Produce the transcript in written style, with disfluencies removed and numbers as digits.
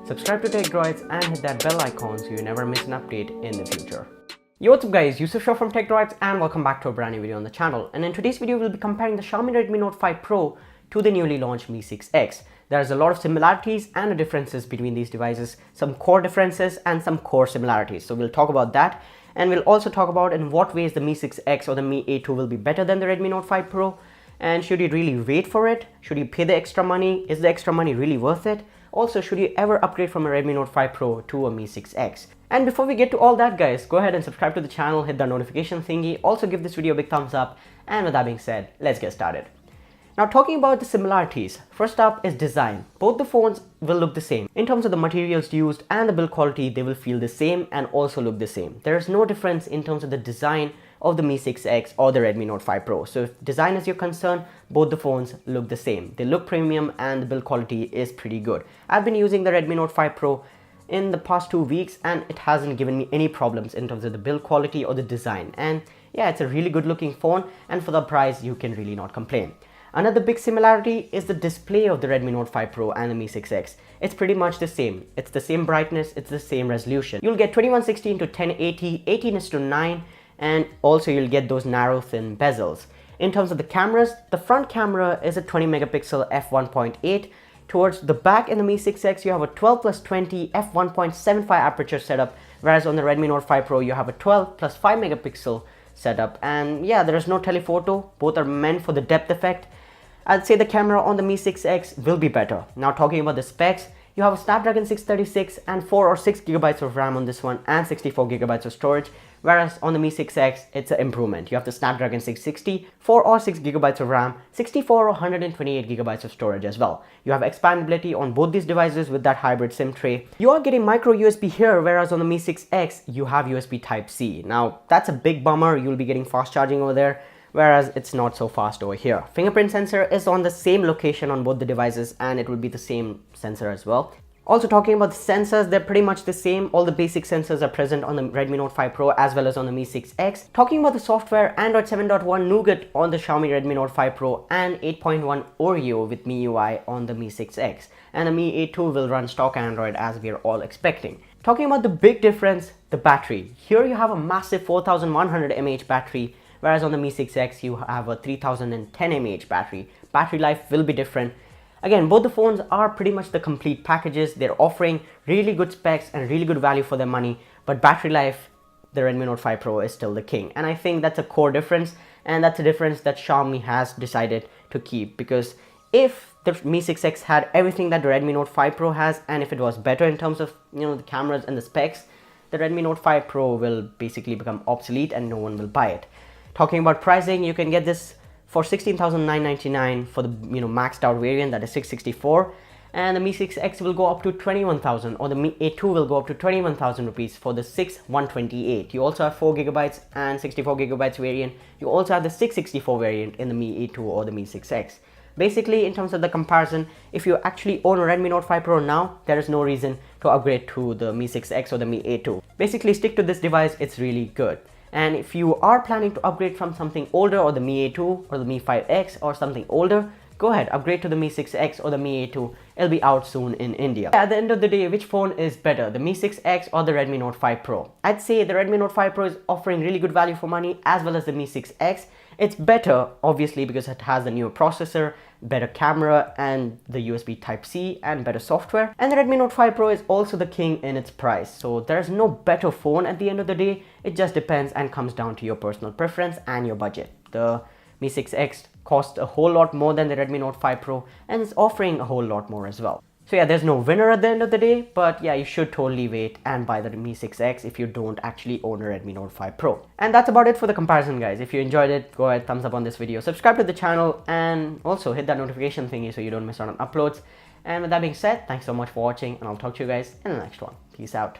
Subscribe to Tech Droids and hit that bell icon so you never miss an update in the future. Yo, what's up guys, Yusuf Shah from Tech Droids and welcome back to a brand new video on the channel. And in today's video, we'll be comparing the Xiaomi Redmi Note 5 Pro to the newly launched Mi 6X. There's a lot of similarities and differences between these devices, some core differences and some core similarities. So we'll talk about that, and we'll also talk about in what ways the Mi 6X or the Mi A2 will be better than the Redmi Note 5 Pro. And should you really wait for it? Should you pay the extra money? Is the extra money really worth it? Also, should you ever upgrade from a Redmi Note 5 Pro to a Mi 6X? And before we get to all that guys, go ahead and subscribe to the channel, hit the notification thingy, also give this video a big thumbs up, and with that being said, let's get started. Now talking about the similarities, first up is design. Both the phones will look the same. In terms of the materials used and the build quality, they will feel the same and also look the same. There is no difference in terms of the design of the Mi 6X or the Redmi Note 5 Pro. So if design is your concern, both the phones look the same. They look premium and the build quality is pretty good. I've been using the Redmi Note 5 Pro in the past 2 weeks and it hasn't given me any problems in terms of the build quality or the design. And yeah, it's a really good looking phone, and for the price you can really not complain. Another big similarity is the display of the Redmi Note 5 Pro and the Mi 6X. It's pretty much the same. It's the same brightness, it's the same resolution. You'll get 2160 into 1080, 18:9, and also you'll get those narrow thin bezels. In terms of the cameras, the front camera is a 20 megapixel f1.8. Towards the back in the Mi 6X, you have a 12+20 f1.75 aperture setup, whereas on the Redmi Note 5 Pro, you have a 12+5 megapixel setup. And yeah, there is no telephoto. Both are meant for the depth effect. I'd say the camera on the Mi 6X will be better. Now talking about the specs, you have a Snapdragon 636 and 4 or 6 gigabytes of RAM on this one and 64 gigabytes of storage, whereas on the Mi 6X it's an improvement. You have the Snapdragon 660, 4 or 6 gigabytes of RAM, 64 or 128 gigabytes of storage as well. You have expandability on both these devices with that hybrid SIM tray. You are getting micro USB here, whereas on the Mi 6X you have USB Type-C. Now that's a big bummer. You'll be getting fast charging over there, whereas it's not so fast over here. Fingerprint sensor is on the same location on both the devices and it will be the same sensor as well. Also talking about the sensors, they're pretty much the same. All the basic sensors are present on the Redmi Note 5 Pro as well as on the Mi 6X. Talking about the software, Android 7.1 Nougat on the Xiaomi Redmi Note 5 Pro and 8.1 Oreo with MIUI on the Mi 6X. And the Mi A2 will run stock Android as we are all expecting. Talking about the big difference, the battery. Here you have a massive 4100 mAh battery, whereas on the Mi 6X you have a 3010 mAh battery. Battery life will be different. Again, both the phones are pretty much the complete packages. They're offering really good specs and really good value for their money, but battery life, the Redmi Note 5 Pro is still the king. And I think that's a core difference, and that's a difference that Xiaomi has decided to keep, because if the Mi 6X had everything that the Redmi Note 5 Pro has, and if it was better in terms of the cameras and the specs, the Redmi Note 5 Pro will basically become obsolete and no one will buy it. Talking about pricing, you can get this for 16,999 for the maxed out variant, that is 664, and the Mi 6X will go up to 21,000, or the Mi A2 will go up to 21,000 rupees for the 6128. You also have 4 gigabytes and 64 gigabytes variant. You also have the 664 variant in the Mi A2 or the Mi 6X. Basically, in terms of the comparison, if you actually own a Redmi Note 5 Pro now, there is no reason to upgrade to the Mi 6X or the Mi A2. Basically, stick to this device, it's really good. And if you are planning to upgrade from something older, or the Mi A2 or the Mi 5X or something older, go ahead, upgrade to the Mi 6X or the Mi A2. It'll be out soon in India. At the end of the day, which phone is better, the Mi 6X or the Redmi Note 5 Pro? I'd say the Redmi Note 5 Pro is offering really good value for money, as well as the Mi 6X. It's better, obviously, because it has the newer processor, better camera, and the USB Type-C, and better software. And the Redmi Note 5 Pro is also the king in its price. So there's no better phone at the end of the day. It just depends and comes down to your personal preference and your budget. The Mi 6X costs a whole lot more than the Redmi Note 5 Pro, and it's offering a whole lot more as well. So yeah, there's no winner at the end of the day, but yeah, you should totally wait and buy the Mi 6X if you don't actually own a Redmi Note 5 Pro. And that's about it for the comparison, guys. If you enjoyed it, go ahead, thumbs up on this video, subscribe to the channel, and also hit that notification thingy so you don't miss out on uploads. And with that being said, thanks so much for watching, and I'll talk to you guys in the next one. Peace out.